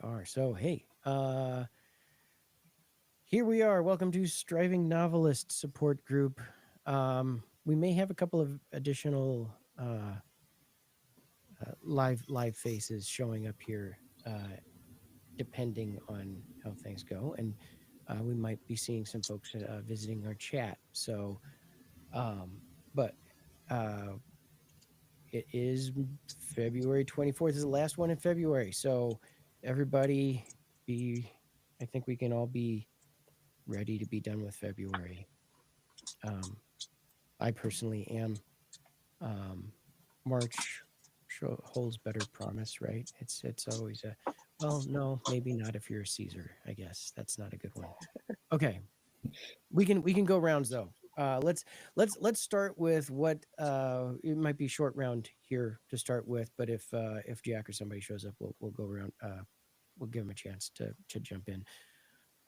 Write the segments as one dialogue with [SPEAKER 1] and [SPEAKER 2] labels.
[SPEAKER 1] are. So, hey, here we are. Welcome to Striving Novelist Support Group. We may have a couple of additional live faces showing up here, depending on how things go, and we might be seeing some folks visiting our chat. So, but uh, it is February 24th. Is the last one in February. So, everybody, be. I think we can all be ready to be done with February. Um, I personally am. Um, March holds better promise, right? It's always a well, no, maybe not if you're a Caesar. I guess that's not a good one. Okay, we can go rounds though. Let's start with what it might be short round here to start with, but if Jack or somebody shows up, we'll go around. We'll give them a chance to jump in.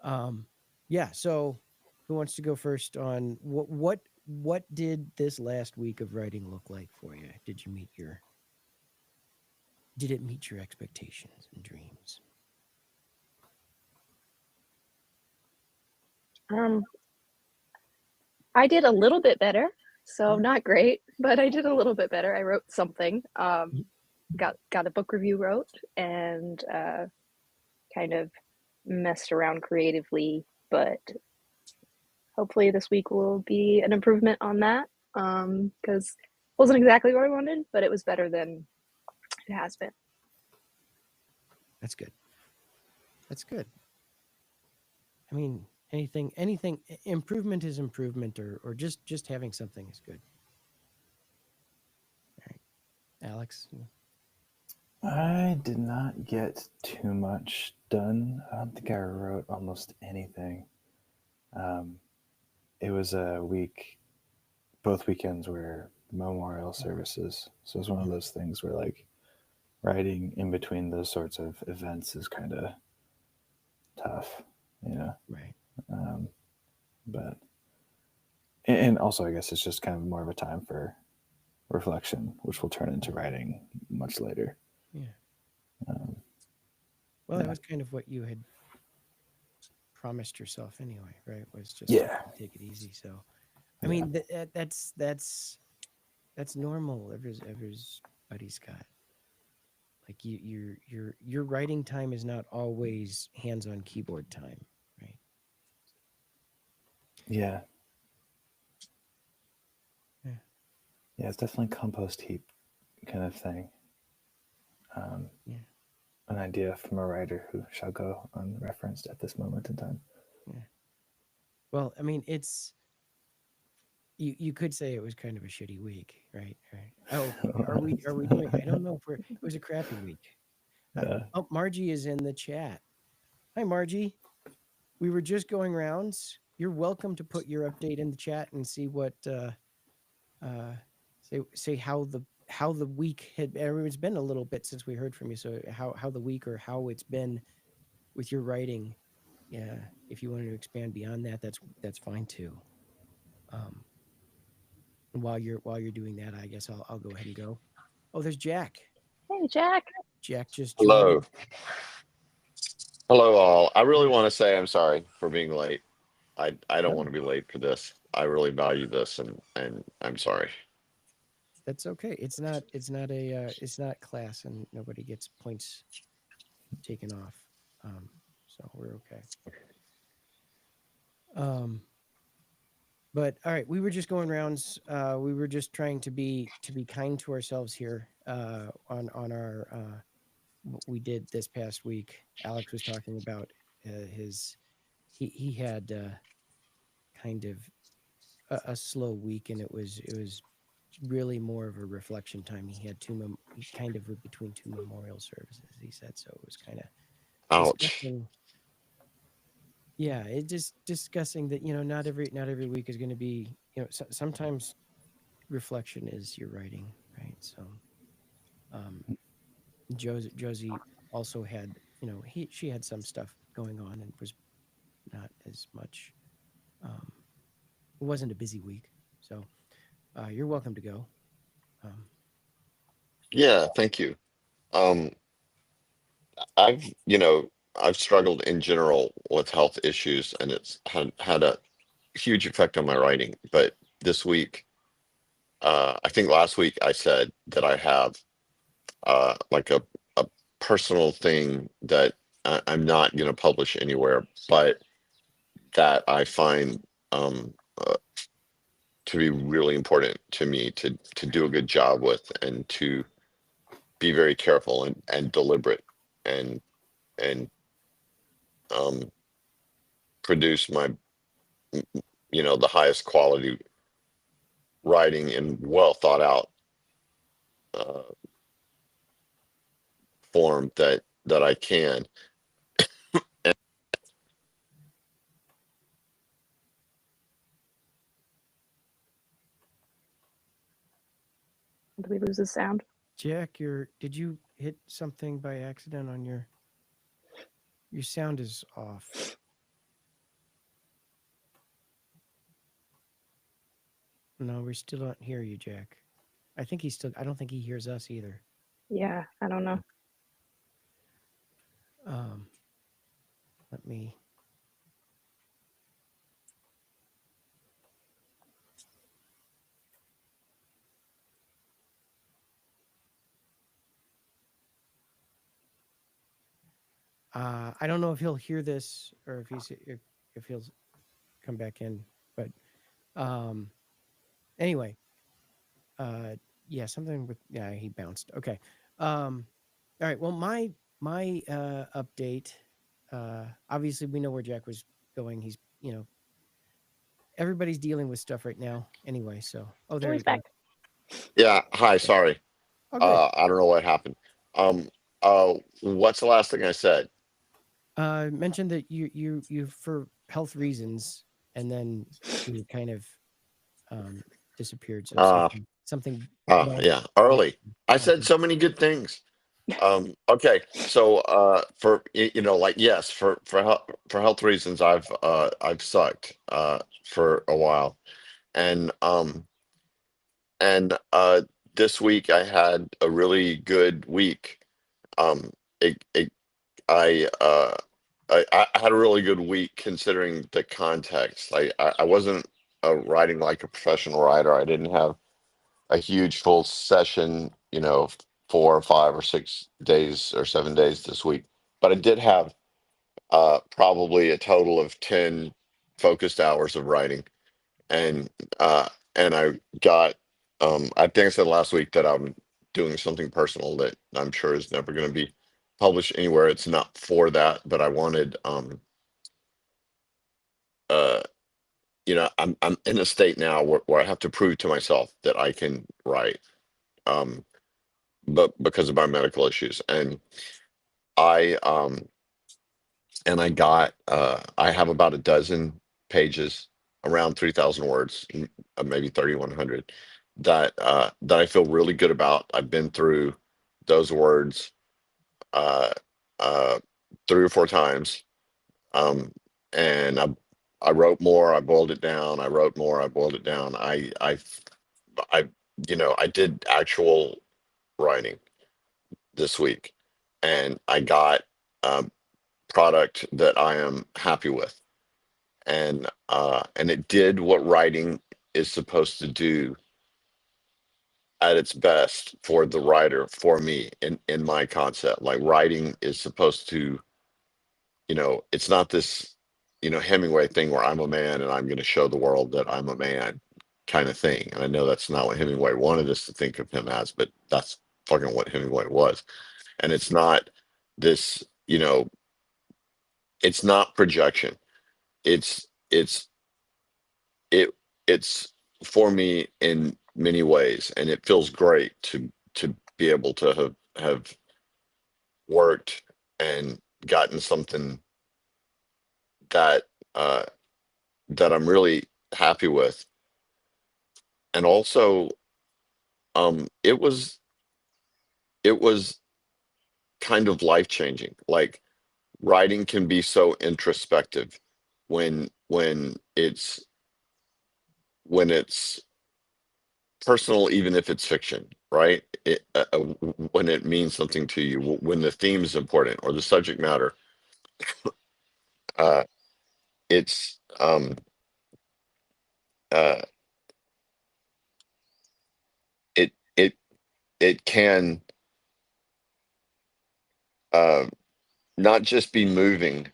[SPEAKER 1] Um, yeah. So, who wants to go first on what did this last week of writing look like for you? Did it meet your expectations and dreams?
[SPEAKER 2] Um, I did a little bit better, so not great, but I did a little bit better. I wrote something. Got a book review wrote, and kind of messed around creatively, but hopefully this week will be an improvement on that. Because it wasn't exactly what I wanted, but it was better than it has been.
[SPEAKER 1] That's good. That's good. I mean, anything improvement is improvement, or just having something is good. All right, Alex.
[SPEAKER 3] I did not get too much done. I don't think I wrote almost anything. Um, it was a week, both weekends were memorial services. So it was one of those things where, like, writing in between those sorts of events is kind of tough, you know?
[SPEAKER 1] Right.
[SPEAKER 3] Um, but, and also, I guess it's just kind of more of a time for reflection, which will turn into writing much later.
[SPEAKER 1] Yeah.
[SPEAKER 3] Um,
[SPEAKER 1] Well, that
[SPEAKER 3] yeah.
[SPEAKER 1] was kind of what you had promised yourself anyway, right? Was just
[SPEAKER 3] Yeah.
[SPEAKER 1] take it easy. So, I mean, that's normal. Everybody's got like your writing time is not always hands-on keyboard time, right?
[SPEAKER 3] Yeah.
[SPEAKER 1] Yeah.
[SPEAKER 3] Yeah, it's definitely compost heap kind of thing.
[SPEAKER 1] Yeah.
[SPEAKER 3] An idea from a writer who shall go unreferenced at this moment in time.
[SPEAKER 1] Yeah. Well, I mean, it's you could say it was kind of a shitty week, right? Right. Oh, are we doing? I don't know if it was a crappy week. Oh, Margie is in the chat. Hi, Margie. We were just going rounds. You're welcome to put your update in the chat and see what uh say how the week had. It's been a little bit since we heard from you. So how the week or how it's been with your writing. Yeah, if you wanted to expand beyond that, that's fine too. Um, and while you're doing that, I guess I'll go ahead and go. Oh, there's Jack.
[SPEAKER 2] Hey, Jack.
[SPEAKER 1] Jack just
[SPEAKER 4] Hello.
[SPEAKER 1] joined.
[SPEAKER 4] Hello, all. I really
[SPEAKER 1] Hey,
[SPEAKER 4] want to say I'm sorry for being late. I don't want
[SPEAKER 1] no,
[SPEAKER 4] to be late for this. I really value this, and I'm sorry.
[SPEAKER 1] that's okay. It's not class, and nobody gets points taken off. So we're okay. Um, but all right, we were just going rounds. We were just trying to be kind to ourselves here. On our what we did this past week. Alex was talking about his he had kind of a slow week, and it was really more of a reflection time. He had he kind of between two memorial services. He said so. It was kind of
[SPEAKER 4] Ouch.
[SPEAKER 1] discussing. Yeah, it just discussing that not every week is going to be sometimes reflection is your writing, right? So um, Josie also had she had some stuff going on and was not as much. Um, it wasn't a busy week, so you're welcome to go. Um,
[SPEAKER 4] Yeah, thank you. Um, I've struggled in general with health issues, and it's had a huge effect on my writing. But this week, I think last week I said that I have like a personal thing that I'm not going to publish anywhere, but that I find to be really important to me to do a good job with, and to be very careful and deliberate, and um, produce the highest quality writing and well thought out uh, form that I can.
[SPEAKER 2] Did we lose the sound?
[SPEAKER 1] Jack, did you hit something by accident on your sound is off. No, we still don't hear you, Jack. I don't think he hears us either.
[SPEAKER 2] Yeah, I don't know.
[SPEAKER 1] Let me. I don't know if he'll hear this or if he'll come back in, but anyway, yeah, something with he bounced. Okay, all right. Well, my update. Obviously, we know where Jack was going. He's everybody's dealing with stuff right now. Anyway, so there
[SPEAKER 2] He's
[SPEAKER 1] you go.
[SPEAKER 2] back.
[SPEAKER 4] Yeah. Hi. Sorry.
[SPEAKER 1] Oh, good.
[SPEAKER 4] I don't know what happened. What's the last thing I said?
[SPEAKER 1] Mentioned that you for health reasons, and then you kind of disappeared. So something.
[SPEAKER 4] Yeah. Early. I said so many good things. Okay. So like, yes, for health reasons, I've sucked for a while, and this week I had a really good week. Um, it, it I I had a really good week considering the context. I wasn't writing like a professional writer. I didn't have a huge full session, 4 or 5 or 6 days or 7 days this week, but I did have probably a total of 10 focused hours of writing, and uh, I got. I think I said last week that I'm doing something personal that I'm sure is never going to be published anywhere. It's not for that, but I wanted. Uh, I'm in a state now where I have to prove to myself that I can write. But because of my medical issues, I um I got I have about a dozen pages, around 3,000 words, maybe 3,100, that I feel really good about. I've been through those words uh uh 3 or 4 times, um and I wrote more, I boiled it down, I wrote more, I boiled it down. I I did actual writing this week, and I got um product that I am happy with, and it did what writing is supposed to do at its best for the writer, for me, in my concept. Like, writing is supposed to, it's not this, Hemingway thing where I'm a man and I'm going to show the world that I'm a man kind of thing. And I know that's not what Hemingway wanted us to think of him as, but that's fucking what Hemingway was. And it's not this, it's not projection. It's it it's for me in many ways, and it feels great to be able to have worked and gotten something that uh that I'm really happy with. And also, it was kind of life changing. Like, writing can be so introspective when it's personal, even if it's fiction. right? When it means something to you, when the theme is important or the subject matter, uh, it's uh, it it it can uh, not just be moving,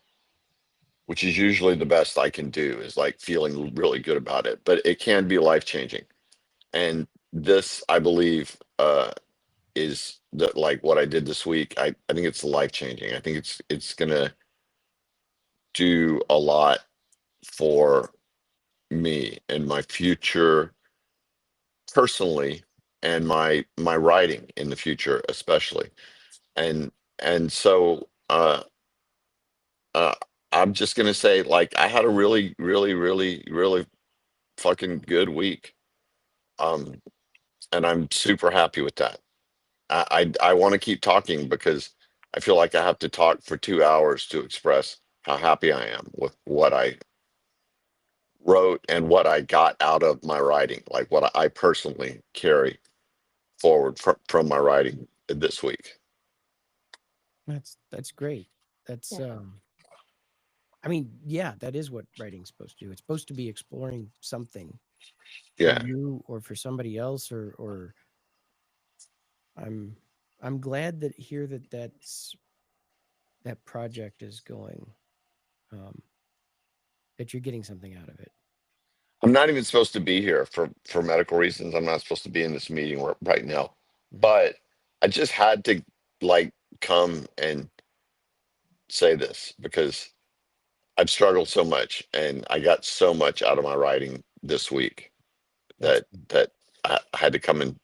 [SPEAKER 4] which is usually the best I can do, is like feeling really good about it, but it can be life changing. And this, I believe, is that like what I did this week. I think it's life changing. I think it's gonna do a lot for me and my future personally, and my writing in the future especially. And so uh I'm just gonna say, like, I had a really, really, really, really fucking good week. Um and I'm super happy with that. I want to keep talking because I feel like I have to talk for 2 hours to express how happy I am with what I wrote and what I got out of my writing, like what I personally carry forward from my writing this week.
[SPEAKER 1] That's great. That's
[SPEAKER 2] Yeah.
[SPEAKER 1] I mean, yeah, that is what writing's supposed to do. It's supposed to be exploring something for
[SPEAKER 4] Yeah.
[SPEAKER 1] you or for somebody else, or I'm I'm glad that hear that that project is going, um, that you're getting something out of it.
[SPEAKER 4] I'm not even supposed to be here for medical reasons. I'm not supposed to be in this meeting right now,
[SPEAKER 1] Mhm.
[SPEAKER 4] but I just had to, like, come and say this because I've struggled so much and I got so much out of my writing this week
[SPEAKER 1] That's
[SPEAKER 4] that I had to come and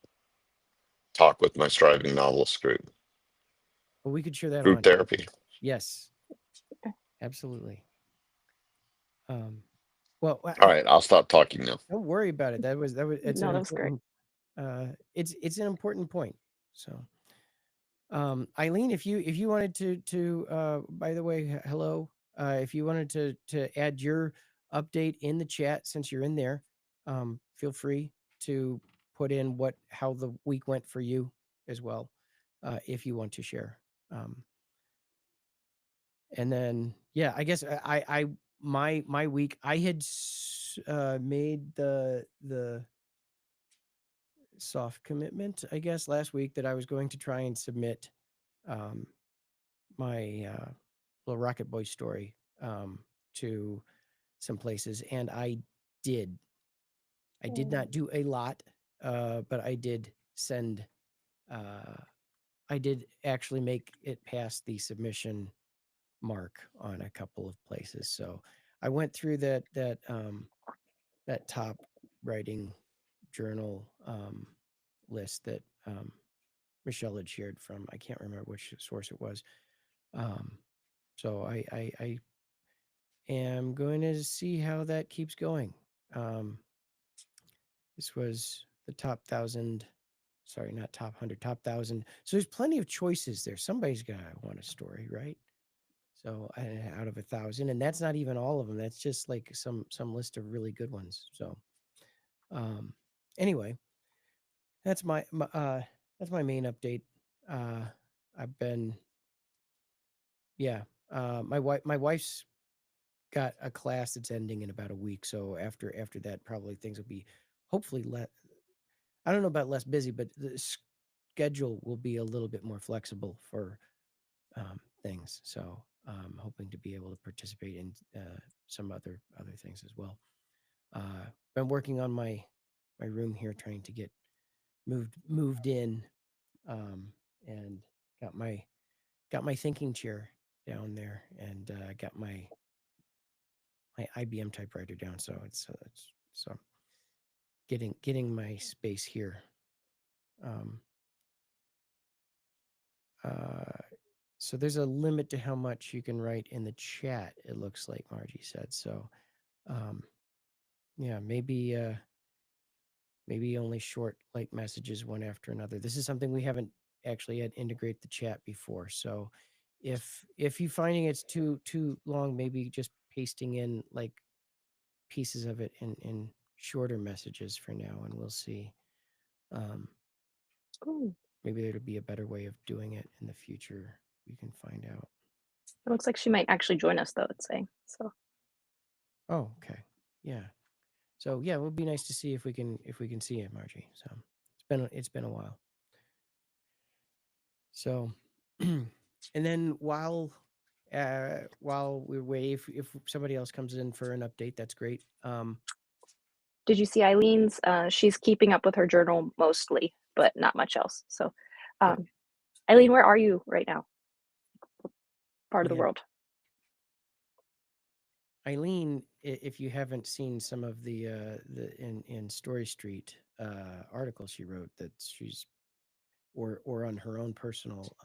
[SPEAKER 4] talk with my Striving Novelist
[SPEAKER 1] well, we could share that
[SPEAKER 4] group
[SPEAKER 1] on.
[SPEAKER 4] therapy.
[SPEAKER 1] Yes, absolutely. Um, well,
[SPEAKER 4] All right, I'll stop talking now.
[SPEAKER 1] don't worry about it. That was it's an
[SPEAKER 2] No, that was great.
[SPEAKER 1] important. It's an important point. So, Eileen, if you wanted to by the way, hello. If you wanted to add your update in the chat since you're in there, feel free to put in how the week went for you as well, if you want to share. Um, and then yeah, I guess my week I had made the soft commitment, I guess, last week that I was going to try and submit um, my little Rocket Boy story to some places, and I did. I did not do a lot, but I did send. Uh, I did actually make it past the submission mark on a couple of places. So I went through that top writing journal list that Michelle had shared from. I can't remember which source it was. Um, so I am going to see how that keeps going. Um, this was the top 1,000. Sorry, not top 100, top 1,000. So there's plenty of choices there. Somebody's got to want a story, right? So out of 1,000, and that's not even all of them. That's just like some list of really good ones. So um, anyway, that's that's my main update. Uh, I've been yeah. My wife's got a class that's ending in about a week. So after that, probably things will be hopefully less. I don't know about less busy, but the schedule will be a little bit more flexible for things. So hoping to be able to participate in some other things as well. Been working on my room here, trying to get moved in, um, and got my thinking chair down there, and got my IBM typewriter down. So it's so getting my space here. Um, uh, so there's a limit to how much you can write in the chat. It looks like Margie said. So um, yeah, maybe only short like messages one after another. This is something we haven't actually had integrate the chat before. So if you finding it's too long, maybe just pasting in like pieces of it in shorter messages for now, and we'll see. Um,
[SPEAKER 2] Ooh,
[SPEAKER 1] Maybe there'll be a better way of doing it in the future. We can find out.
[SPEAKER 2] it looks like she might actually join us though, it's saying. So
[SPEAKER 1] Oh, okay. Yeah. So yeah, it would be nice to see if we can see it, Margie. So it's been a while. So, and then while we wait, if somebody else comes in for an update, that's great.
[SPEAKER 2] did you see Eileen's? She's keeping up with her journal mostly, but not much else. So
[SPEAKER 1] Yep.
[SPEAKER 2] Eileen, where are you right now? Part of the
[SPEAKER 1] Yeah.
[SPEAKER 2] world.
[SPEAKER 1] Eileen, if you haven't seen some of the in Story Street articles she wrote, that she's or on her own personal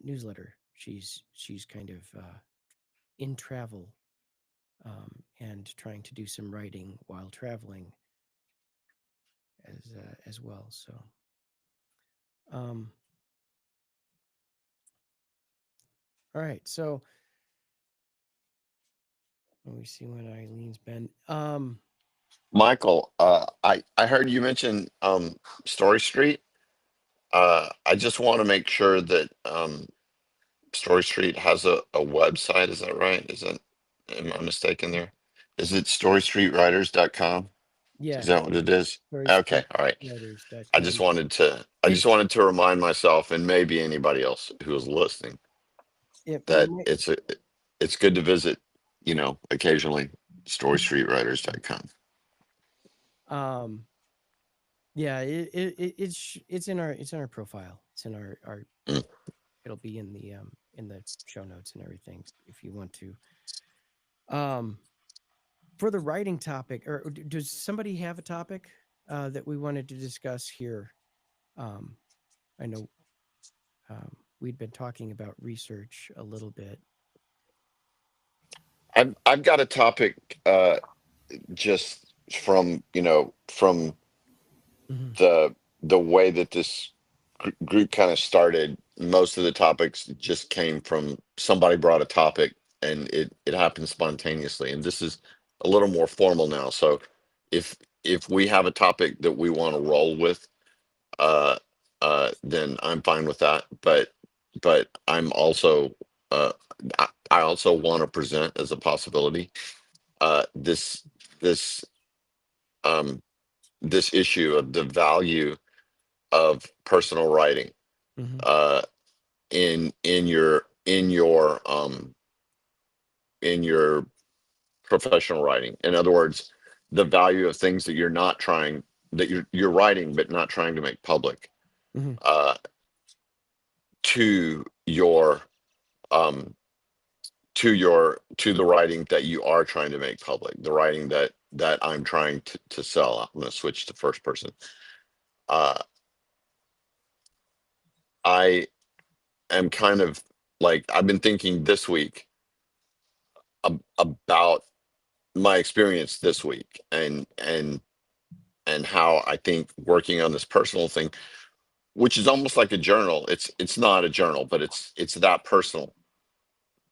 [SPEAKER 1] newsletter, she's kind of in travel and trying to do some writing while traveling as well. So, um, all right. So let me see when Eileen's been.
[SPEAKER 4] Michael, I heard you mention Story Street. I just want to make sure that Story Street has a website. Is that right? Am I mistaken there? Is it storystreetwriters.com? Is
[SPEAKER 1] Yeah,
[SPEAKER 4] that what it is? Okay, all right.
[SPEAKER 1] storystreetwriters.com.
[SPEAKER 4] I just
[SPEAKER 1] It's
[SPEAKER 4] wanted to remind myself and maybe anybody else who is listening
[SPEAKER 1] you
[SPEAKER 4] that
[SPEAKER 1] might
[SPEAKER 4] it's good to visit, occasionally storystreetwriters.com.
[SPEAKER 1] um yeah, it's in our profile. It's in our
[SPEAKER 4] Mm.
[SPEAKER 1] it'll be in the show notes and everything if you want to. Um for the writing topic, or does somebody have a topic that we wanted to discuss here? Um I know we'd been talking about research a little bit.
[SPEAKER 4] I've got a topic just from
[SPEAKER 1] Mhm.
[SPEAKER 4] the way that this group kind of started. Most of the topics just came from somebody brought a topic and it happened spontaneously. And this is a little more formal now. So if if we have a topic that we want to roll with, uh then I'm fine with that. But I'm also I also want to present as a possibility this um this issue of the value of personal writing
[SPEAKER 1] Mhm.
[SPEAKER 4] uh in your professional writing. In other words, the value of things that you're writing but not trying to make public,
[SPEAKER 1] Mhm.
[SPEAKER 4] uh to your um to the writing that you are trying to make public, the writing that I'm trying to sell. I'm going to switch to first person. uh I am kind of like, I've been thinking this week about my experience this week, and how I think working on this personal thing, which is almost like a journal. It's not a journal, but it's that personal.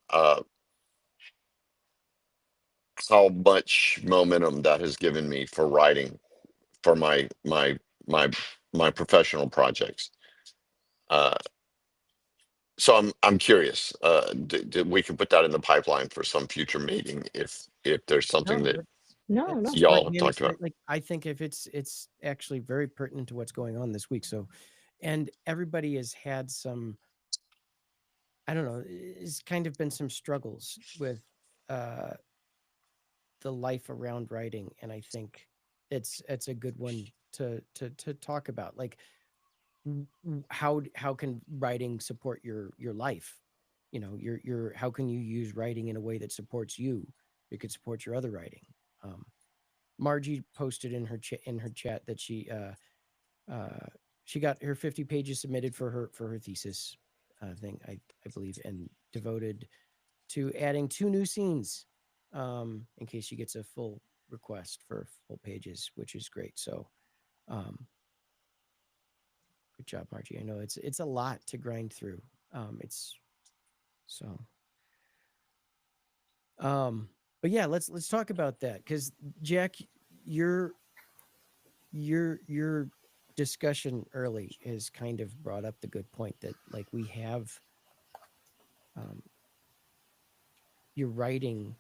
[SPEAKER 4] Uh, how much momentum that has given me for writing for my my professional projects. Uh, so I'm curious. We can put that in the pipeline for some future meeting if there's something
[SPEAKER 1] No,
[SPEAKER 4] that
[SPEAKER 2] No, no.
[SPEAKER 1] that's
[SPEAKER 4] y'all
[SPEAKER 1] great,
[SPEAKER 4] have
[SPEAKER 1] man.
[SPEAKER 4] talked about.
[SPEAKER 1] Like I think if it's actually very pertinent to what's going on this week. So, and everybody has had some, I don't know, it's kind of been some struggles with uh the life around writing, and I think it's a good one to talk about. Like how can writing support your life? Your how can you use writing in a way that supports you? It could support your other writing. Um, Margie posted in her chat that uh, she got her 50 pages submitted for her thesis thing, I believe, and devoted to adding 2 new scenes in case she gets a full request for full pages, which is great. So um, good job, Margie. I know it's a lot to grind through. It's so um, but yeah, let's talk about that because Jack, you're you're discussion early has kind of brought up the good point that like we have um, your writing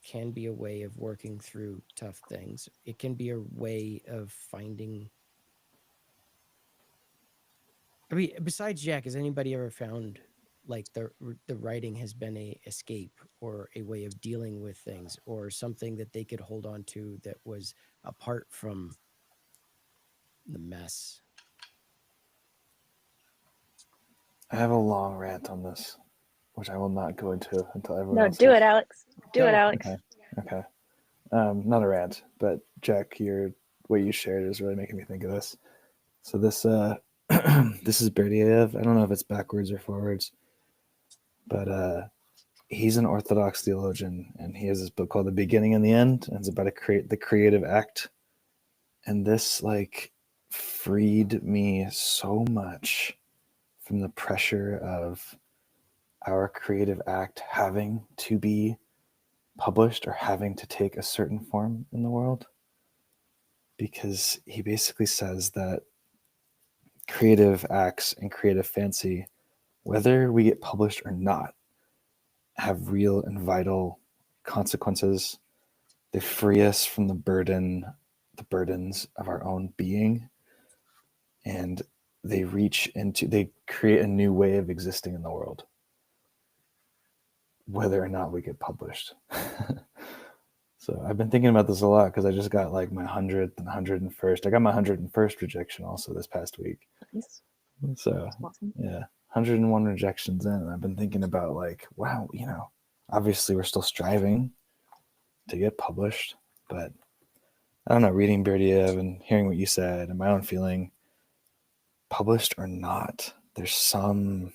[SPEAKER 1] can be a way of working through tough things. It can be a way of finding. I mean, besides Jack, has anybody ever found like the writing has been a escape or a way of dealing with things or something that they could hold on to that was apart from the mess?
[SPEAKER 3] I have a long rant on this, which I will not go into until everyone
[SPEAKER 2] No,
[SPEAKER 3] else
[SPEAKER 2] do
[SPEAKER 3] has.
[SPEAKER 2] it, Alex. Do it,
[SPEAKER 1] Go.
[SPEAKER 2] Alex.
[SPEAKER 3] Okay. Okay. Not a rant, but Jack, what you shared is really making me think of this. So this this is Berdyaev. I don't know if it's backwards or forwards, but he's an Orthodox theologian, and he has this book called The Beginning and the End, and it's about the creative act. And this like freed me so much from the pressure of our creative act having to be published or having to take a certain form in the world, because he basically says that creative acts and creative fancy, whether we get published or not, have real and vital consequences. They free us from the burdens of our own being, and they create a new way of existing in the world, whether or not we get published. So I've been thinking about this a lot because I just got like my 100th and 101st. I got my 101st rejection also this past week.
[SPEAKER 2] Nice.
[SPEAKER 3] So
[SPEAKER 2] Awesome.
[SPEAKER 3] yeah, 101 rejections in, and I've been thinking about like, wow, obviously we're still striving to get published, but I don't know, reading Berdyaev and hearing what you said and my own feeling, published or not, there's some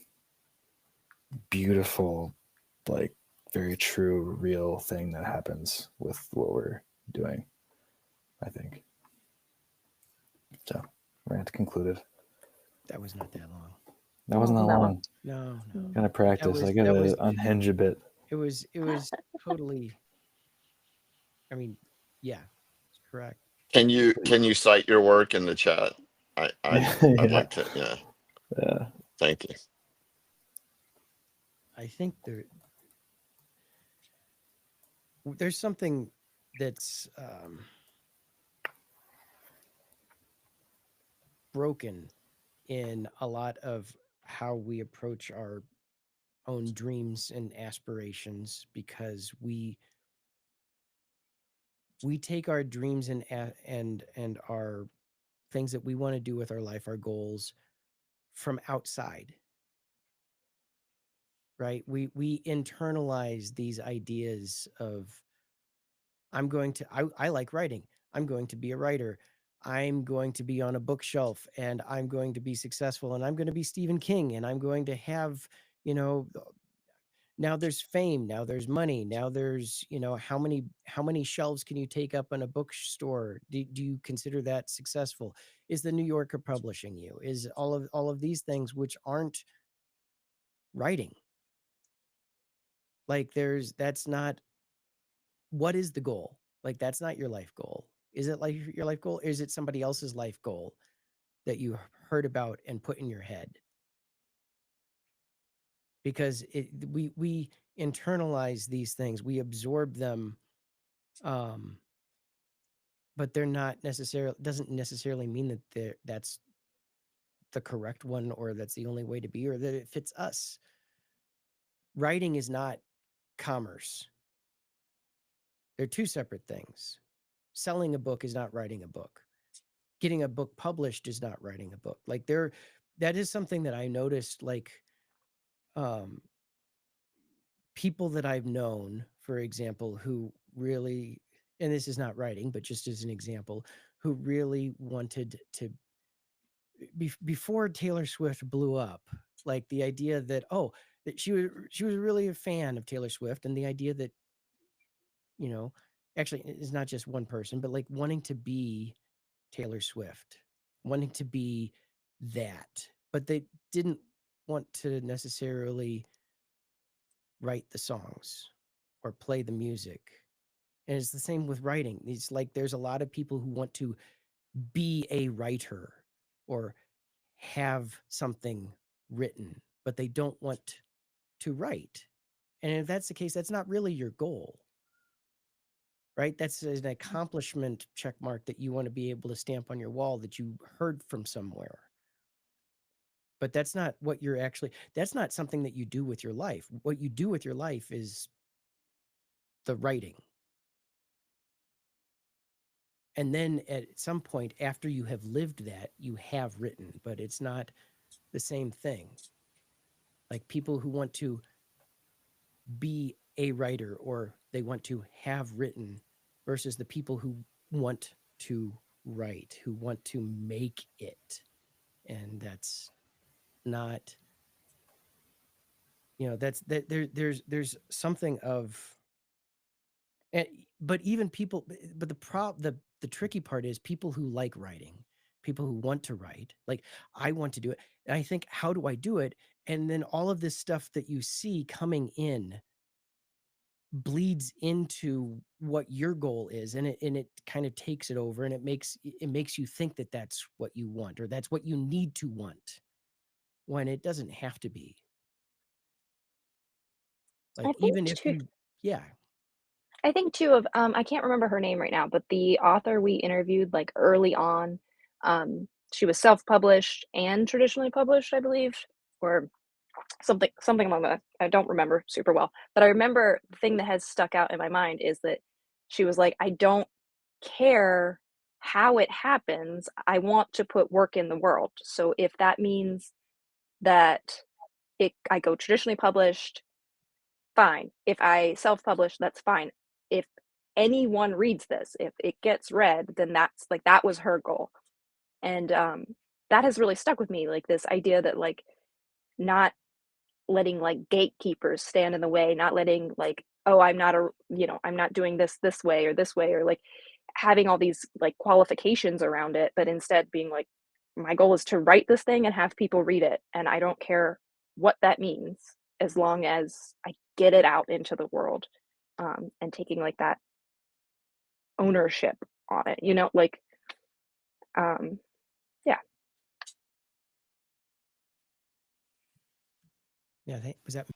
[SPEAKER 3] beautiful, like very true, real thing that happens with what we're doing, I think. So, rant concluded.
[SPEAKER 1] That was not that long.
[SPEAKER 3] That wasn't that
[SPEAKER 2] No.
[SPEAKER 3] long.
[SPEAKER 1] No, no.
[SPEAKER 3] Gotta practice. I
[SPEAKER 1] that was
[SPEAKER 3] gotta unhinge a bit.
[SPEAKER 1] it was totally. I mean, yeah, it's correct.
[SPEAKER 4] Can you cite your work in the chat? I'd
[SPEAKER 3] Yeah.
[SPEAKER 4] like to. Yeah,
[SPEAKER 3] Yeah.
[SPEAKER 4] thank you.
[SPEAKER 1] I think there's something that's broken in a lot of how we approach our own dreams and aspirations because we take our dreams and our things that we want to do with our life, our goals from outside, right? We internalize these ideas of I like writing. I'm going to be a writer. I'm going to be on a bookshelf and I'm going to be successful and I'm going to be Stephen King and I'm going to have, you know, now there's fame, now there's money, now there's, how many shelves can you take up in a bookstore? Do you consider that successful? Is the New Yorker publishing you? Is all of these things which aren't writing? Like that's not what is the goal? Like that's not your life goal. Is it like your life goal? Or is it somebody else's life goal that you heard about and put in your head? Because we internalize these things, we absorb them, um, but they're not necessarily doesn't necessarily mean that that's the correct one or that's the only way to be or that it fits us. Writing is not commerce. They're two separate things. Selling a book is not writing a book. Getting a book published is not writing a book. Like that is something that I noticed, like um people that I've known, for example, who really, and this is not writing, but just as an example, who really wanted to before Taylor Swift blew up, like the idea that that she was really a fan of Taylor Swift, and the idea that you know actually it's not just one person, but like wanting to be Taylor Swift, wanting to be that, but they didn't want to necessarily write the songs or play the music. And it's the same with writing. It's like there's a lot of people who want to be a writer, or have something written, but they don't want to write. And if that's the case, that's not really your goal, right? That's an accomplishment check mark that you want to be able to stamp on your wall that you heard from somewhere. But that's not what you're actually, that's not something that you do with your life. What you do with your life is the writing. And then at some point after you have lived that, you have written, but it's not the same thing. Like people who want to be a writer or they want to have written versus the people who want to write, who want to make it. And that's not, that's that there's something of, but even people, but the tricky part is people who like writing, people who want to write, like I want to do it. And I think, how do I do it? And then all of this stuff that you see coming in bleeds into what your goal is, and it kind of takes it over, and it makes you think that that's what you want or that's what you need to want, when it doesn't have to be. Like
[SPEAKER 2] I think
[SPEAKER 1] even if
[SPEAKER 2] too,
[SPEAKER 1] you, yeah,
[SPEAKER 2] I think too of I can't remember her name right now, but the author we interviewed like early on, she was self-published and traditionally published, I believe, or something along that. I don't remember super well, but I remember the thing that has stuck out in my mind is that she was like, I don't care how it happens. I want to put work in the world. So if that means that I go traditionally published, fine. If I self-publish, that's fine. If anyone reads this, if it gets read, then that's like, that was her goal. And that has really stuck with me, like this idea that like not letting like gatekeepers stand in the way, not letting like, oh, I'm not I'm not doing this way, or like having all these like qualifications around it, but instead being like, my goal is to write this thing and have people read it, and I don't care what that means as long as I get it out into the world, and taking like that ownership on it, like um yeah.
[SPEAKER 1] yeah, was that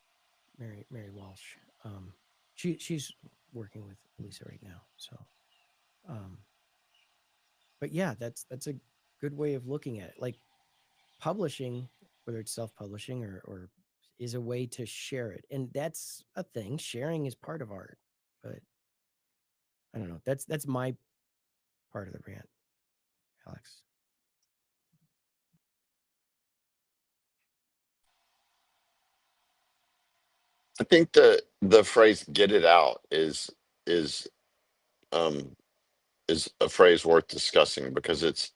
[SPEAKER 1] Mary Walsh? She's working with Lisa right now, so but yeah, that's a good way of looking at it. Like publishing, whether it's self-publishing or is a way to share it, and that's a thing. Sharing is part of art, but I don't know. That's my part of the rant, Alex.
[SPEAKER 4] I think the phrase "get it out" is um is a phrase worth discussing, because it's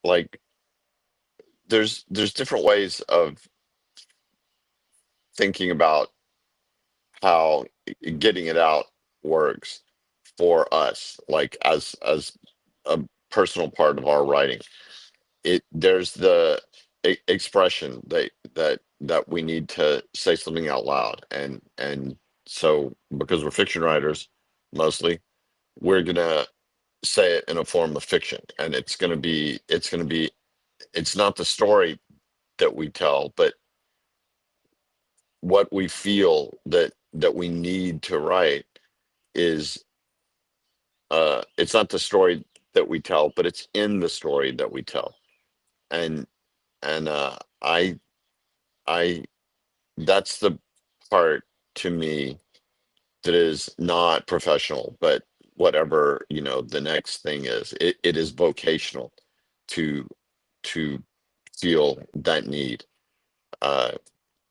[SPEAKER 4] like there's different ways of thinking about how getting it out works for us, like as a personal part of our writing. There's the expression that we need to say something out loud, and so because we're fiction writers mostly, we're gonna say it in a form of fiction, and it's not the story that we tell, but what we feel that we need to write is it's not the story that we tell, but it's in the story that we tell. And and I that's the part to me that is not professional, but whatever, the next thing is, it is vocational to to feel that need, uh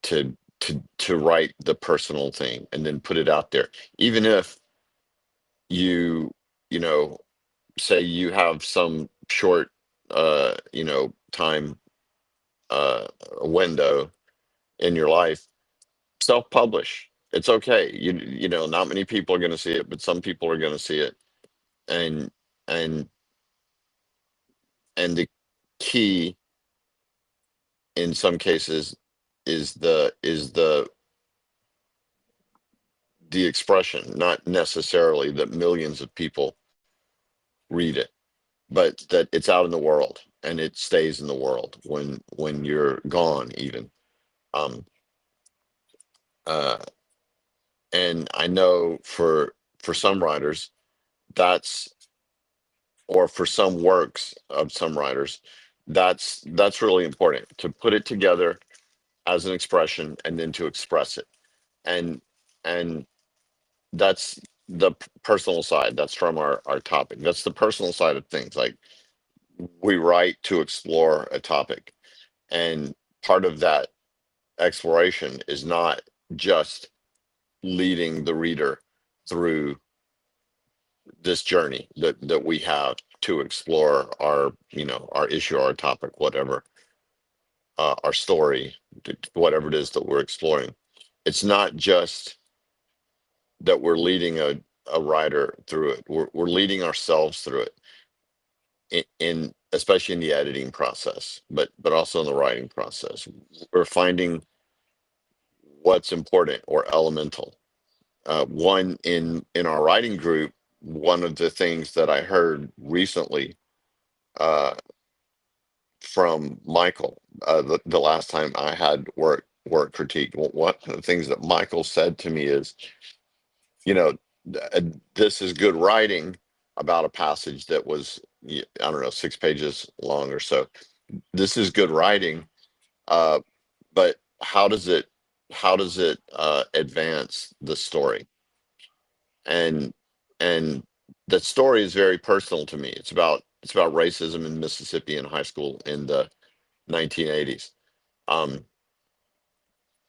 [SPEAKER 4] to write the personal thing and then put it out there, even if you you know say you have some short time window in your life. Self-publish, it's okay. Not many people are going to see it, but some people are going to see it. And and and the key in some cases is the expression, not necessarily that millions of people read it. but that it's out in the world and it stays in the world when you're gone even. Um, uh, and I know for some writers that's or for some works of some writers that's really important to put it together as an expression and then to express it. And and that's the personal side. That's from our topic. That's the personal side of things. Like, we write to explore a topic, and part of that exploration is not just leading the reader through this journey that we have to explore our, our issue, our topic, whatever, our story, whatever it is that we're exploring. It's not just that we're leading a writer through it. We're leading ourselves through it in especially in the editing process, but also in the writing process. We're finding what's important or elemental. One in our writing group, one of the things that I heard recently uh, from Michael, the last time I had work critique, one of the things that Michael said to me is, you know, this is good writing about a passage that was, I don't know, 6 pages long or so. This is good writing, uh, but how does it advance the story? And and that story is very personal to me. It's about racism in Mississippi in high school in the 1980s, um,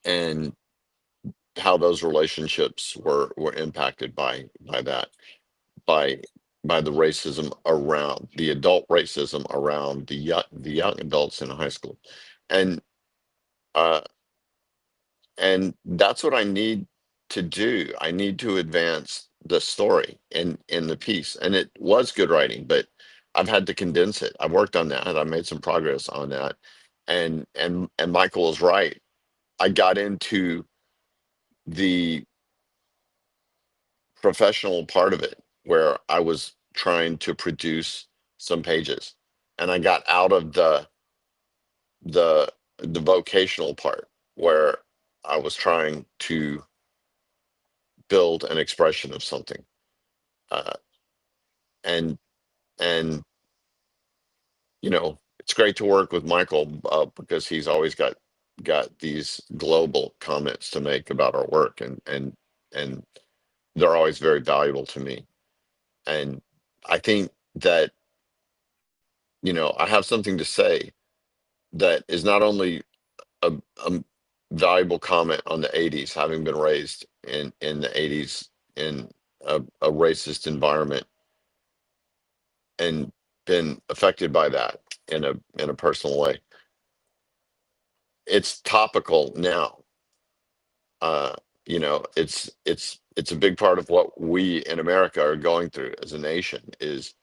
[SPEAKER 4] and how those relationships were impacted by that, by by the racism around the adult racism around the young adults in high school. And uh and that's what I need to do. I need to advance the story in the piece. And it was good writing, but I've had to condense it. I've worked on that. I made some progress on that. And Michael is right. I got into the professional part of it where I was trying to produce some pages, and I got out of the the vocational part where I was trying to build an expression of something. uh, and and it's great to work with Michael, because he's always got these global comments to make about our work, and they're always very valuable to me. And I think that, I have something to say that is not only a valuable comment on the 80s, having been raised in the 80s in a racist environment and been affected by that in a personal way. It's topical now. uh it's a big part of what we in America are going through as a nation is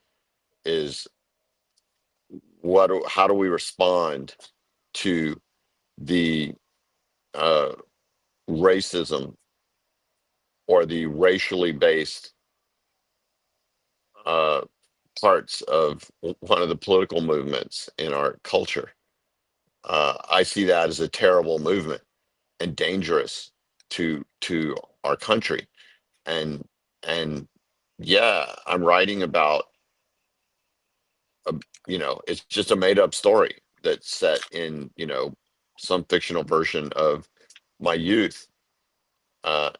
[SPEAKER 4] how do we respond to the uh racism or the racially based uh parts of one of the political movements in our culture. I see that as a terrible movement and dangerous to our country. And and yeah, I'm writing about a, it's just a made up story that's set in, some fictional version of my youth.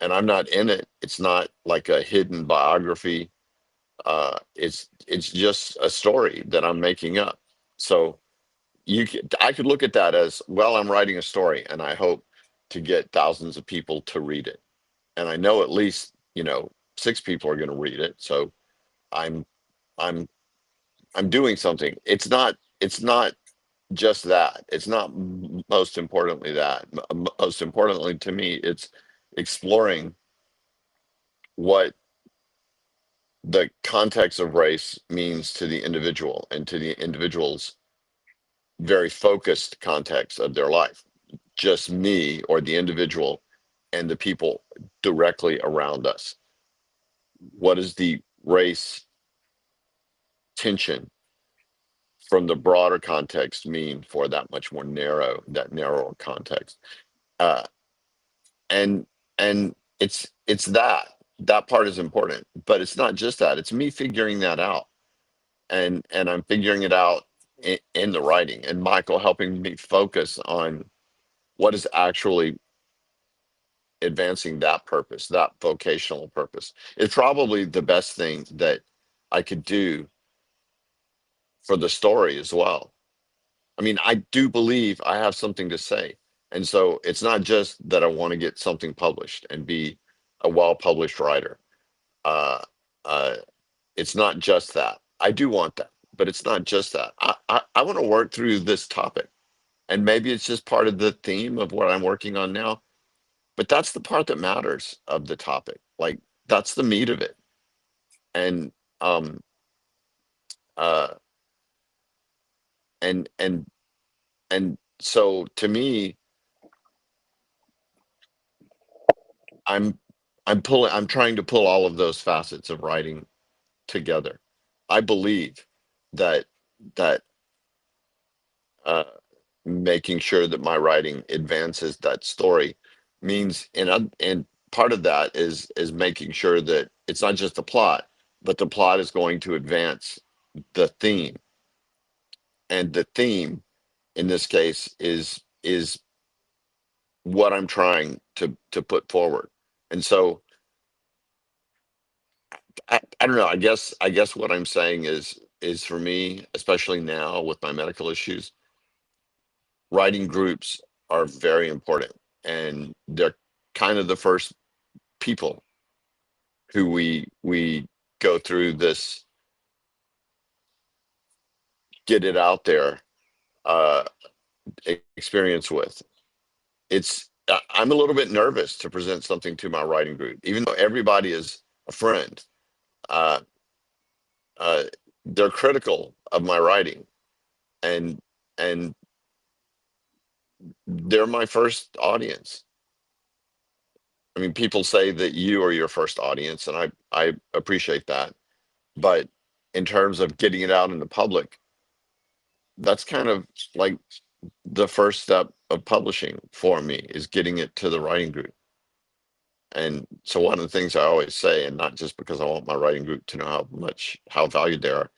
[SPEAKER 4] And I'm not in it. It's not like a hidden biography. It's just a story that I'm making up. So I could look at that as, well, I'm writing a story and I hope to get thousands of people to read it. And I know at least, 6 people are going to read it. So I'm I'm I'm doing something. It's not just that. It's not most importantly that. Most importantly to me, it's exploring what the context of race means to the individual and to the individual's very focused context of their life. Just me or the individual and the people directly around us. What is the race tension from the broader context mean for that much more narrower context? Uh, and it's that part is important, but it's not just that. It's me figuring that out, and I'm figuring it out in the writing, and Michael helping me focus on what is actually advancing that purpose, that vocational purpose. It's probably the best thing that I could do for the story as well. I mean, I do believe I have something to say. And so it's not just that I want to get something published and be a well-published writer. Uh, uh, it's not just that. I do want that, but it's not just that. I want to work through this topic. And maybe it's just part of the theme of what I'm working on now, but that's the part that matters of the topic. Like, that's the meat of it. And um uh and and and so to me, I'm I'm trying to pull all of those facets of writing together. I believe that that uh, making sure that my writing advances that story means, and part of that is making sure that it's not just the plot, but the plot is going to advance the theme, and the theme in this case is what I'm trying to put forward. And so I don't know. I guess what I'm saying is for me, especially now with my medical issues, writing groups are very important, and they're kind of the first people who we go through this get it out there uh, experience with. I'm a little bit nervous to present something to my writing group, even though everybody is a friend. Uh, uh, they're critical of my writing, and and they're my first audience. I mean, people say that you are your first audience, and I appreciate that. But in terms of getting it out in the public, that's kind of like the first step of publishing for me, is getting it to the writing group. And so one of the things I always say, and not just because I want my writing group to know how valued they are,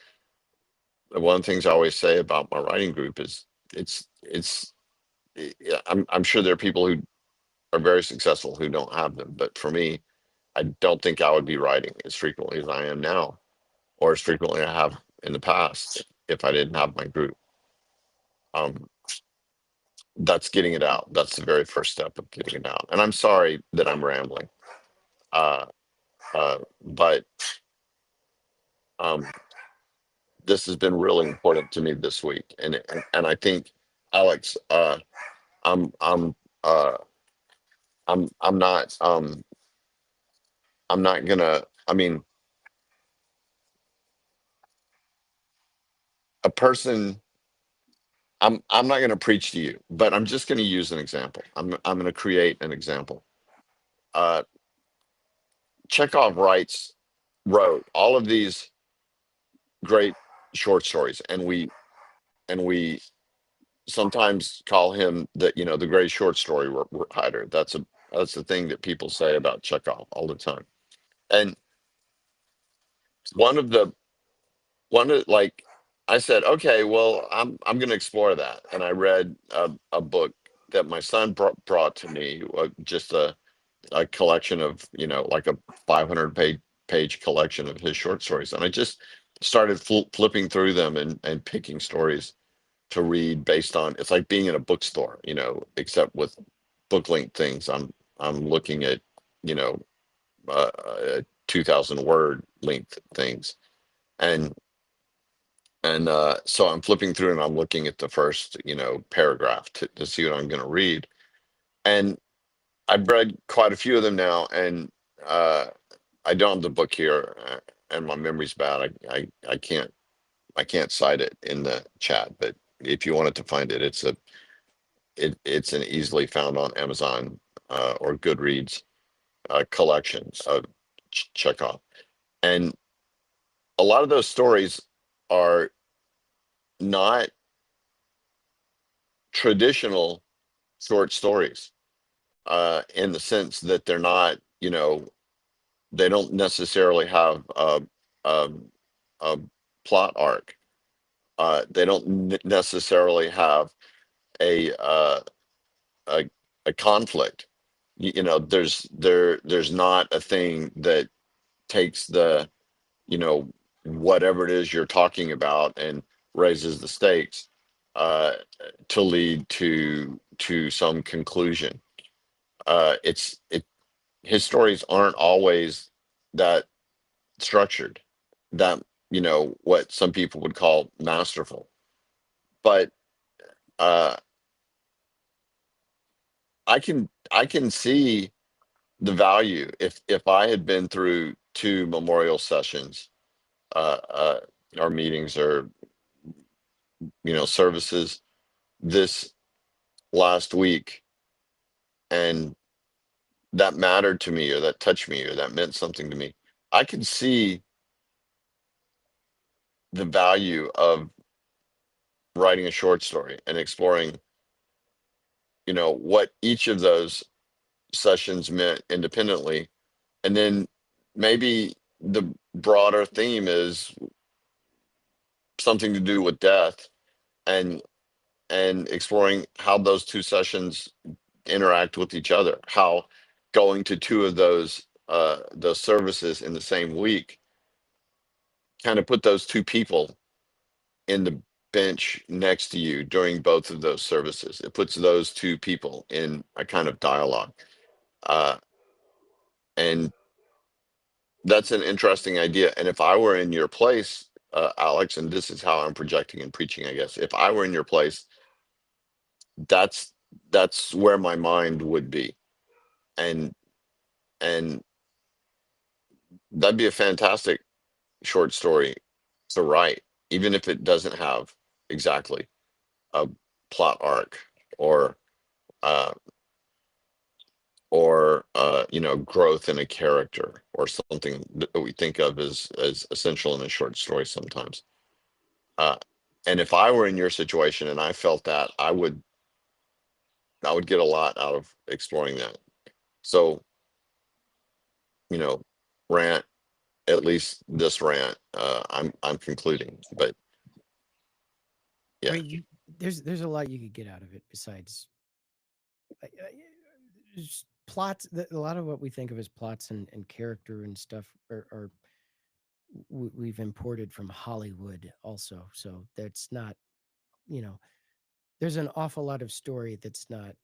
[SPEAKER 4] but one of the things I always say about my writing group is it's yeah, I'm sure there are people who are very successful who don't have them, but for me, I don't think I would be writing as frequently as I am now, or as frequently I have in the past, if I didn't have my group. Um, that's getting it out. That's the very first step of getting it out. And I'm sorry that I'm rambling, uh, but um, this has been really important to me this week, and I think, Alex, I'm I'm uh, I'm not I'm not gonna. I mean, a person. I'm not gonna preach to you, but I'm just gonna use an example. I'm gonna create an example. Uh, Chekhov wrote all of these great short stories, and we sometimes call him the great short story writer. That's the thing that people say about Chekhov all the time. And one of the one of like I said, okay, well, I'm going to explore that, and I read a book that my son brought to me, just a collection of, like a 500 page collection of his short stories, and I just started flipping through them and picking stories to read based on. It's like being in a bookstore, except with book length things. I'm looking at, you know 2,000 word length things, and so I'm flipping through and I'm looking at the first, paragraph to see what I'm going to read. And I've read quite a few of them now, and uh, I don't have the book here, and my memory's bad. I can't cite it in the chat, but if you wanted to find it, it's an easily found on Amazon or Goodreads collection of Chekhov. And a lot of those stories are not traditional short stories, in the sense that they're not, they don't necessarily have a, a plot arc. They don't necessarily have a, a a conflict. There's not a thing that takes the, whatever it is you're talking about and raises the stakes, uh, to lead to some conclusion. It's it His stories aren't always that structured, that, what some people would call masterful. But uh, I can see the value if I had been through two memorial sessions, uh, uh, or meetings, or services this last week, and that mattered to me, or that touched me, or that meant something to me. I can see the value of writing a short story and exploring, what each of those sessions meant independently. And then maybe the broader theme is something to do with death, and exploring how those two sessions interact with each other, how going to two of those services in the same week kind of put those two people in the bench next to you during both of those services. It puts those two people in a kind of dialogue. Uh, and that's an interesting idea. And if I were in your place, Alex, and this is how I'm projecting and preaching, I guess, if I were in your place, that's where my mind would be. And and that'd be a fantastic short story to write, even if it doesn't have exactly a plot arc, or uh, growth in a character, or something that we think of as essential in a short story sometimes. Uh, and if I were in your situation and I felt that, I would get a lot out of exploring that. So, you know, rant, at least this rant, I'm concluding. But
[SPEAKER 1] I
[SPEAKER 4] yeah,
[SPEAKER 1] mean, there's a lot you could get out of it besides just plots. A lot of what we think of as plots and character and stuff are we've imported from Hollywood also. So that's not, you know, there's an awful lot of story that's not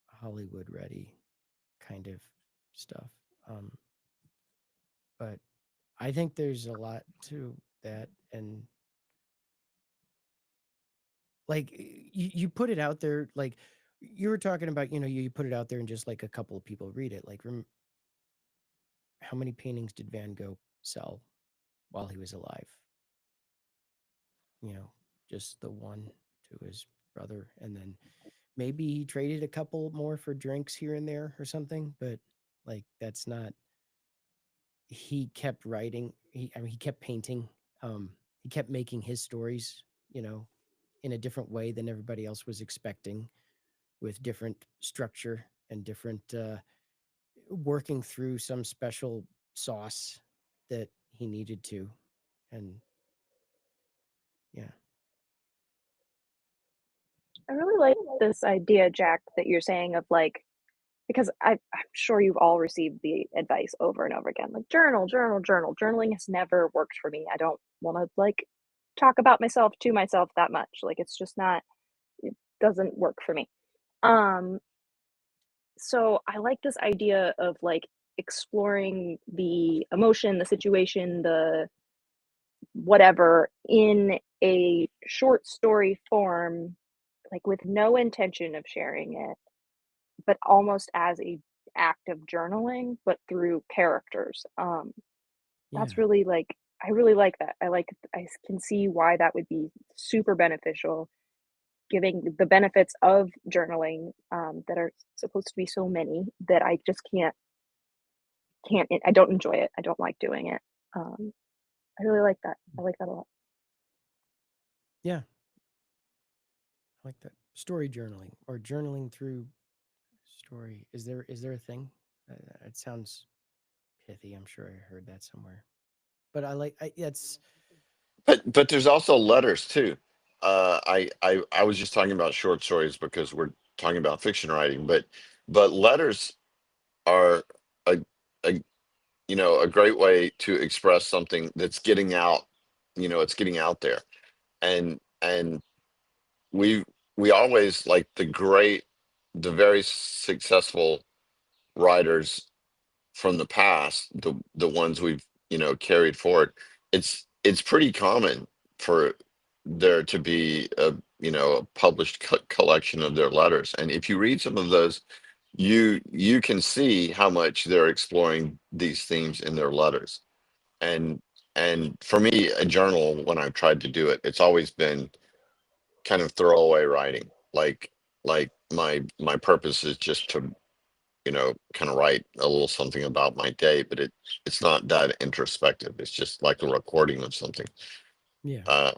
[SPEAKER 1] Hollywood ready kind of stuff. Um, but I think there's a lot to that. And like you put it out there, like you were talking about, you put it out there and just like a couple of people read it. Like, how many paintings did Van Gogh sell while he was alive? You know, just the one to his brother. And then maybe he traded a couple more for drinks here and there or something. But like, that's not, he kept writing. He kept painting. He kept making his stories, in a different way than everybody else was expecting, with different structure and different working through some special sauce that he needed to. And yeah.
[SPEAKER 2] I really like this idea, Jack, that you're saying of like, because I'm sure you've all received the advice over and over again, like journal, journal, journal. Journaling has never worked for me. I don't want to like talk about myself to myself that much. Like it's just not, it doesn't work for me. Um, so I like this idea of like exploring the emotion, the situation, the whatever in a short story form, like with no intention of sharing it, but almost as a act of journaling, but through characters.
[SPEAKER 1] Yeah.
[SPEAKER 2] That's really like, I really like that. I can see why that would be super beneficial, giving the benefits of journaling, that are supposed to be so many that I just can't, I don't enjoy it. I don't like doing it. I really like that. I like that a lot.
[SPEAKER 1] Yeah, I like that. Story journaling or journaling through story. Is there a thing? It sounds pithy. I'm sure I heard that somewhere. But I like it's
[SPEAKER 4] But there's also letters too. I was just talking about short stories because we're talking about fiction writing, but letters are a, a a great way to express something that's getting out. It's getting out there, and we we always like the very successful writers from the past, the ones we've carried forward. It's pretty common for there to be a published collection of their letters, and if you read some of those, you can see how much they're exploring these themes in their letters. And and for me, a journal, when I've tried to do it, it's always been kind of throwaway writing. Like my purpose is just to kind of write a little something about my day, but it's not that introspective. It's just like a recording of something.
[SPEAKER 1] yeah,
[SPEAKER 4] Uh,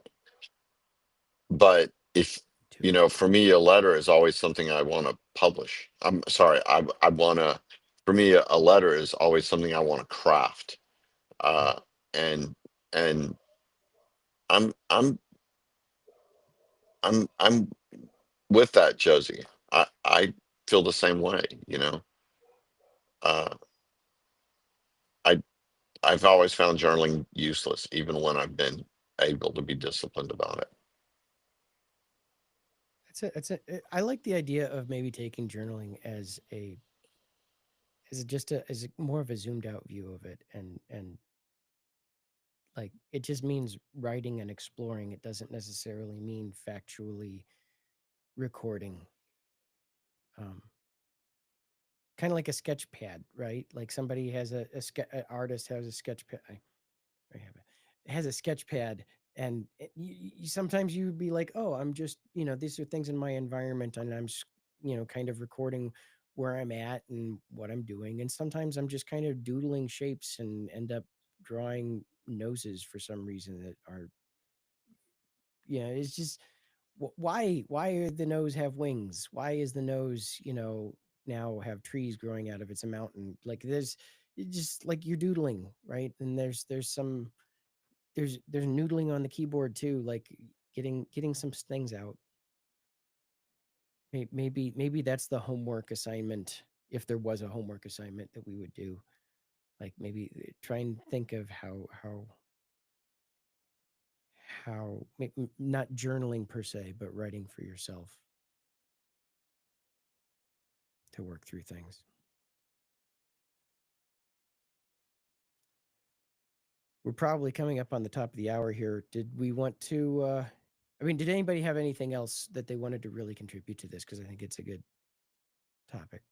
[SPEAKER 4] but if
[SPEAKER 1] too.
[SPEAKER 4] for me, a letter is always something I want to publish. I'm sorry, I want to. For me, a letter is always something I want to craft.
[SPEAKER 1] Mm.
[SPEAKER 4] Uh, and and I'm I'm I'm with that, Josie. I feel the same way. Uh, I I've always found journaling useless, even when I've been able to be disciplined about it.
[SPEAKER 1] I like the idea of maybe taking journaling as more of a zoomed out view of it, and like it just means writing and exploring. It doesn't necessarily mean factually recording. Um, Kind of like a sketch pad, right? Like somebody has an artist has a sketch pad. I have it has a sketch pad, and sometimes you'd be like, oh, I'm just these are things in my environment, and kind of recording where I'm at and what I'm doing, and sometimes I'm just kind of doodling shapes and end up drawing noses for some reason that are it's just why are the nose have wings? Why is the nose now have trees growing out of it's a mountain? Like there's it's just like you're doodling, right? And there's noodling on the keyboard too, like getting some things out. Maybe that's the homework assignment, if there was a homework assignment that we would do. Like maybe try and think of not journaling per se, but writing for yourself to work through things. We're probably coming up on the top of the hour here. Did we want to I mean, did anybody have anything else that they wanted to really contribute to this? Because I think it's a good topic.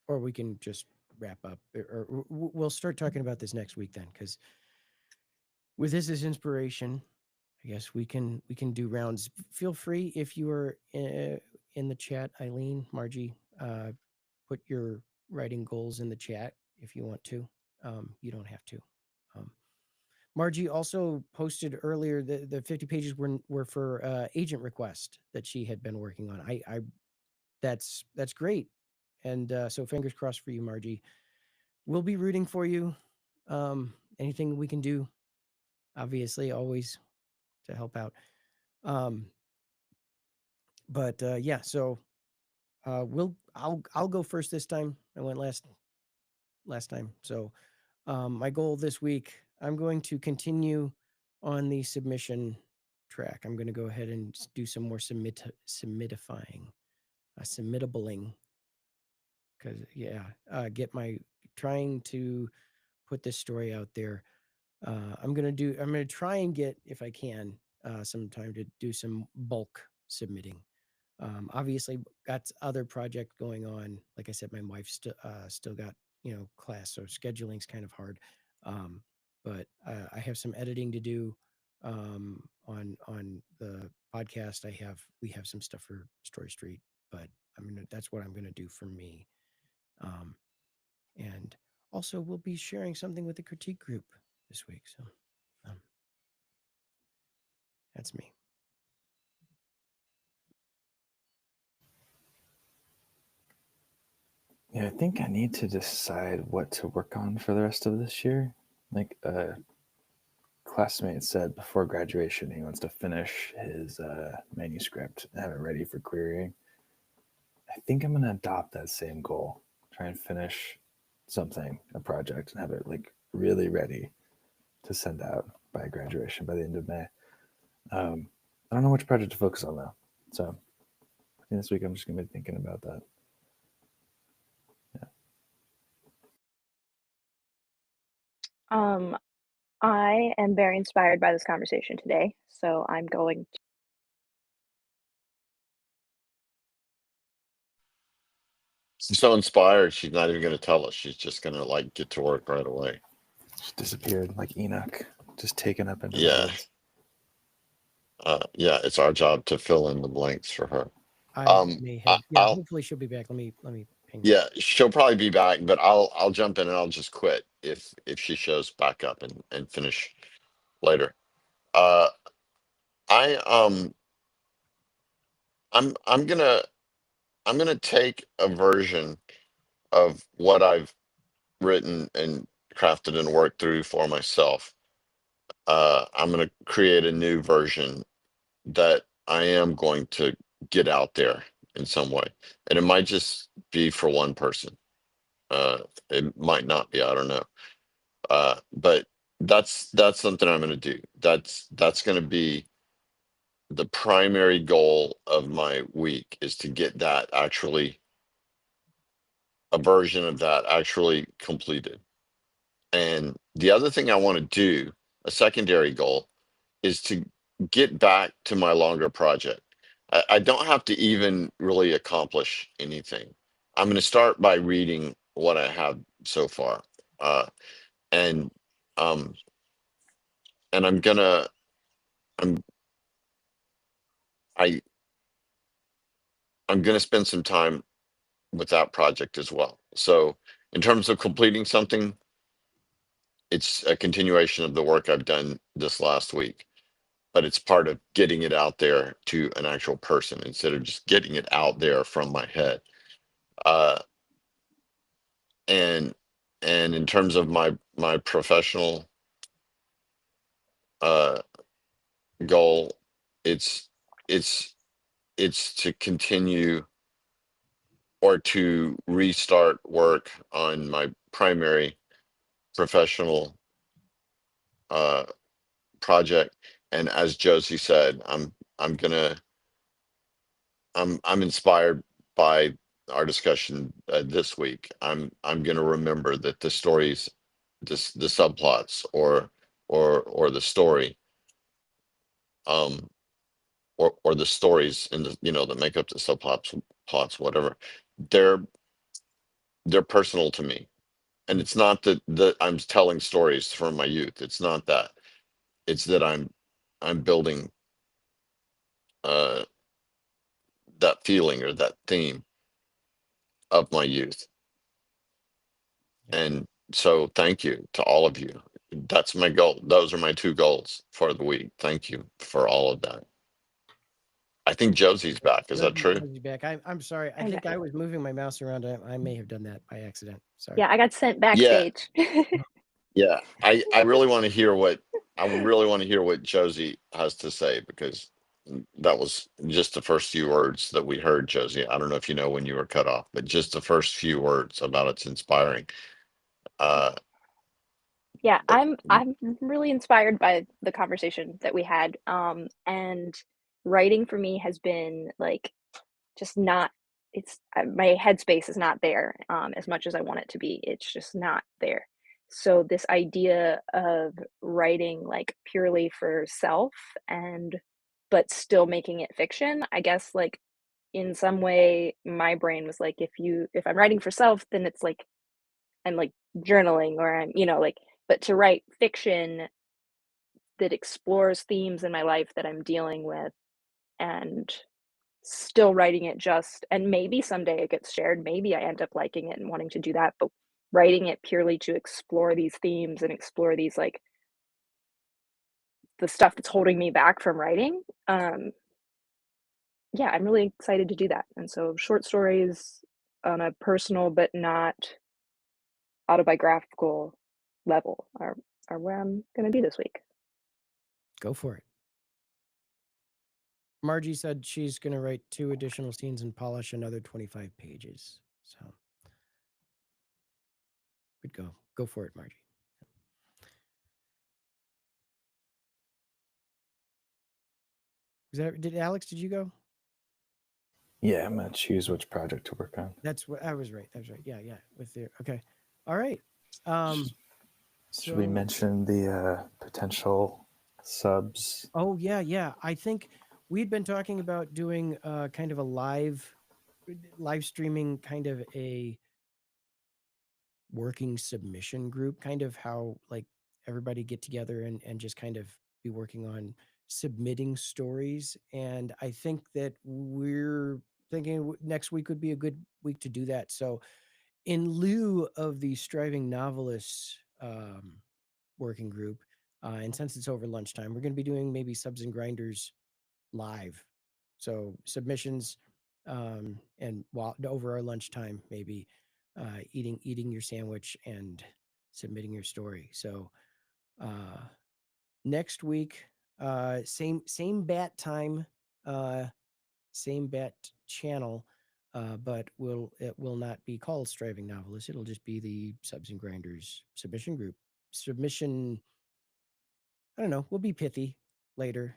[SPEAKER 1] Or we can just wrap up, or we'll start talking about this next week then. Because with this as inspiration, I guess we can do rounds. Feel free if you are in the chat, Eileen, Margie, put your writing goals in the chat if you want to. You don't have to. Um, Margie also posted earlier the 50 pages were for agent request that she had been working on. I that's great, and so fingers crossed for you, Margie. We'll be rooting for you. Anything we can do, obviously, always to help out. Um, but yeah, so I'll go first this time. I went last time, so my goal this week, I'm going to continue on the submission track. I'm going to go ahead and do some more submitifying, submittabling, because yeah, get my trying to put this story out there. I'm gonna try and get, if I can, some time to do some bulk submitting. Obviously, got other project going on. Like I said, my wife still got class, so scheduling's kind of hard. Um, but I have some editing to do on the podcast. We have some stuff for Story Street, but that's what I'm gonna do for me. Um, and also, we'll be sharing something with the critique group this week. So That's me.
[SPEAKER 3] Yeah, I think I need to decide what to work on for the rest of this year. Like a classmate said before graduation, he wants to finish his manuscript and have it ready for querying. I think I'm going to adopt that same goal. Try and finish something, a project, and have it like really ready to send out by graduation by the end of May. I don't know which project to focus on though. So I think this week I'm just going to be thinking about that.
[SPEAKER 2] I am very inspired by this conversation today, so I'm going to.
[SPEAKER 4] She's so inspired, she's not even going to tell us. She's just going to like get to work right away.
[SPEAKER 3] Just disappeared like Enoch, just taken up into the
[SPEAKER 4] Yeah.
[SPEAKER 3] woods.
[SPEAKER 4] Yeah, it's our job to fill in the blanks for her.
[SPEAKER 1] I may have. Yeah,
[SPEAKER 4] I'll,
[SPEAKER 1] hopefully she'll be back. Let me ping.
[SPEAKER 4] yeah, she'll probably be back, but I'll jump in and I'll just quit if she shows back up and finish later. Uh, I I'm gonna take a version of what I've written and crafted and worked through for myself. I'm gonna create a new version that I am going to get out there in some way, and it might just be for one person. It might not be. I don't know. But that's something I'm going to do. That's going to be the primary goal of my week is to get that actually a version of that actually completed. And the other thing I want to do, a secondary goal, is to get back to my longer project. I don't have to even really accomplish anything. I'm going to start by reading what I have so far. And um and I'm I I'm gonna spend some time with that project as well. So in terms of completing something, it's a continuation of the work I've done this last week, but it's part of getting it out there to an actual person instead of just getting it out there from my head. Uh, and in terms of my professional uh, goal, it's it's it's to continue or to restart work on my primary professional uh, project. And as Josie said, I'm inspired by our discussion this week. I'm gonna remember that the stories, the subplots, or the story, um, or the stories in the that make up the plots, whatever, they're they're personal to me. And it's not that I'm telling stories from my youth. It's not that. It's that I'm building uh that feeling or that theme of my youth.
[SPEAKER 1] Yeah.
[SPEAKER 4] And so thank you to all of you. That's my goal. Those are my two goals for the week. Thank you for all of that. I think Josie's back. Is that true?
[SPEAKER 1] Josie's back. I'm sorry. I think I was moving my mouse around. I may have done that by accident. Sorry.
[SPEAKER 2] Yeah, I got sent
[SPEAKER 4] Yeah.
[SPEAKER 2] backstage.
[SPEAKER 4] Yeah. I really want to hear what Josie has to say because that was just the first few words that we heard, Josie. I don't know if you know when you were cut off, but just the first few words about it's inspiring. Uh,
[SPEAKER 2] Yeah, I'm really inspired by the conversation that we had. And writing for me has been like just not. It's my headspace is not there as much as I want it to be. It's just not there. So this idea of writing like purely for self and but still making it fiction, I guess like in some way my brain was like if I'm writing for self, then it's like I'm like journaling or I'm, like, but to write fiction that explores themes in my life that I'm dealing with and still writing it just, and maybe someday it gets shared, maybe I end up liking it and wanting to do that, but writing it purely to explore these themes and explore these like the stuff that's holding me back from writing. Yeah, I'm really excited to do that. And so short stories on a personal but not autobiographical level are where I'm going to be this week.
[SPEAKER 1] Go for it. Margie said she's going to write 2 additional scenes and polish another 25 pages. So good go. Go for it, Margie. Did Alex, did you go?
[SPEAKER 3] Yeah, I'm gonna choose which project to work on.
[SPEAKER 1] That's what I was right. That was right. Yeah, yeah. With the okay. All right.
[SPEAKER 3] Should we mention the potential subs?
[SPEAKER 1] Oh yeah, yeah. I think we'd been talking about doing kind of a live streaming, kind of a working submission group, kind of how like everybody get together and just kind of be working on submitting stories. And I think that we're thinking next week would be a good week to do that. So in lieu of the Striving Novelists working group, and since it's over lunchtime, we're going to be doing maybe Subs and Grinders live. So submissions, and while over our lunchtime, maybe eating your sandwich and submitting your story. So next week, same bat time, same bat channel, but it will not be called Striving Novelist. It'll just be the Subs and Grinders submission group. Submission, I don't know, we'll be pithy later.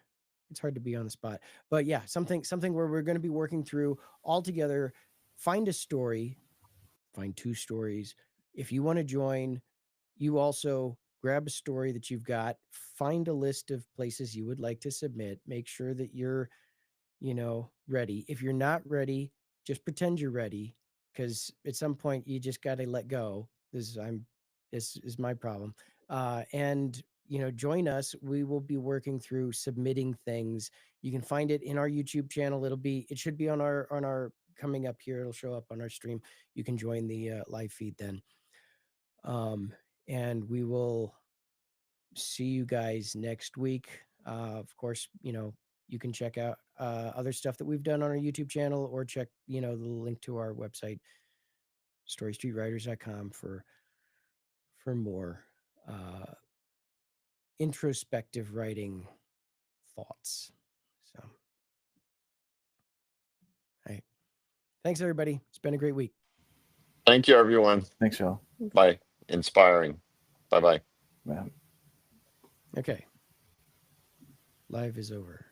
[SPEAKER 1] It's hard to be on the spot. But yeah, something where we're going to be working through all together, find a story, find 2 stories. If you want to join, you also grab a story that you've got, find a list of places you would like to submit, make sure that you're, ready. If you're not ready, just pretend you're ready, because at some point you just got to let go. This is my problem. And join us. We will be working through submitting things. You can find it in our YouTube channel. It should be on our coming up here. It'll show up on our stream. You can join the live feed then. And we will see you guys next week. Of course, you can check out other stuff that we've done on our YouTube channel, or check, the link to our website, storystreetwriters.com, for more introspective writing thoughts. So, all right. Thanks, everybody. It's been a great week.
[SPEAKER 4] Thank you, everyone.
[SPEAKER 3] Thanks, y'all.
[SPEAKER 4] Bye. Inspiring. Bye-bye.
[SPEAKER 3] Yeah.
[SPEAKER 1] Okay. Live is over.